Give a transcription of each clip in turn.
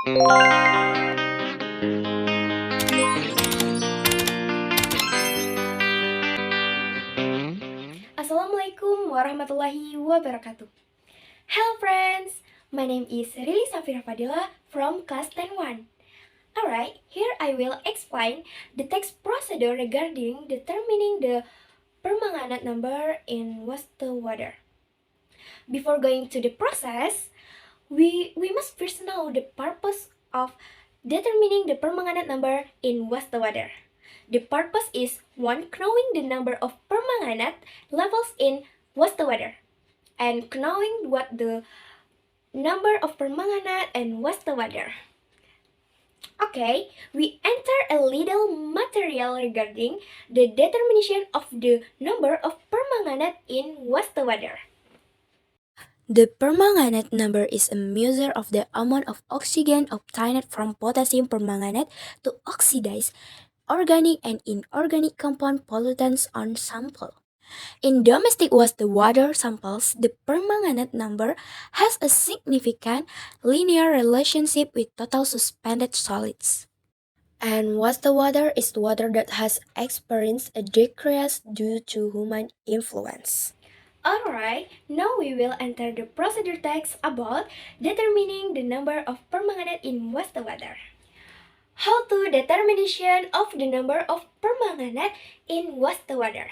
Assalamualaikum warahmatullahi wabarakatuh. Hello friends, my name is Rili Safira Fadila from class 10-1. Alright, here I will explain the text procedure regarding determining the permanganate number in wastewater. Before going to the process, we must first know the purpose of determining the permanganate number in wastewater. The purpose is 1. Knowing the number of permanganate levels in wastewater, and knowing what the number of permanganate in wastewater. Okay, we enter a little material regarding the determination of the number of permanganate in wastewater. The permanganate number is a measure of the amount of oxygen obtained from potassium permanganate to oxidize organic and inorganic compound pollutants on sample. In domestic wastewater samples, the permanganate number has a significant linear relationship with total suspended solids. And wastewater is water that has experienced a decrease due to human influence. Alright, now we will enter the procedure text about determining the number of permanganate in wastewater. How to determination of the number of permanganate in wastewater.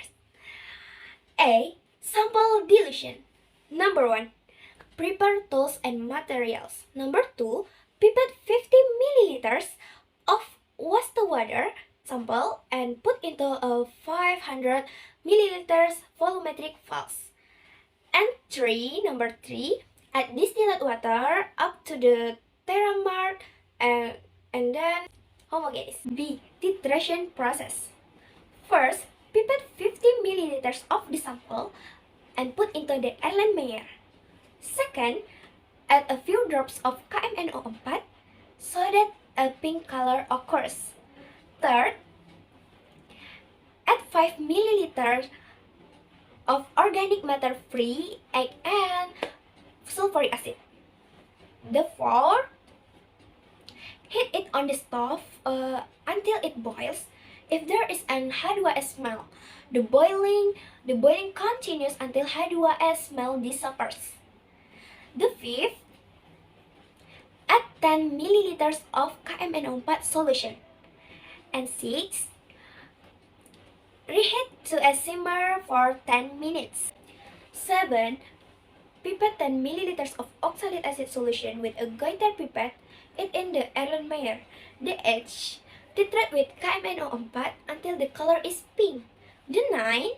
A. Sample dilution. Number 1. Prepare tools and materials. Number 2. Pipette 50 milliliters of wastewater sample and put into a 500 milliliters volumetric valve. And number 3, add distilled water up to the teramark and then homogenize. B. Titration process. First, pipette 50 milliliters of the sample and put into the Erlenmeyer. Second, add a few drops of KMNO4 so that a pink color occurs. Third, add 5 milliliters of organic matter-free egg and sulfuric acid. The fourth, heat it on the stove until it boils. If there is an H2S smell, the boiling continues until H2S smell disappears. The fifth, add 10 milliliters of KMNO4 solution. And sixth, reheat to a simmer for 10 minutes. 7. Pipette 10 milliliters of oxalic acid solution with a goiter pipette it in the Erlenmeyer. The 8. Titrate with KMNO4 until the color is pink. The 9.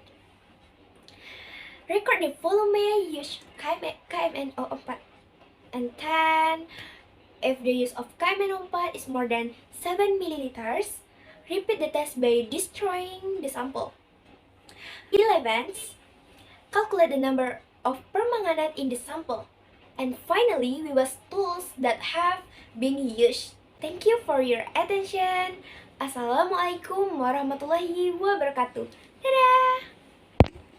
Record the volume used KMNO4. And 10. If the use of KMNO4 is more than 7 milliliters, repeat the test by destroying the sample. 11. Calculate the number of permanganate in the sample. And finally, we use tools that have been used. Thank you for your attention. Assalamualaikum warahmatullahi wabarakatuh. Dadah!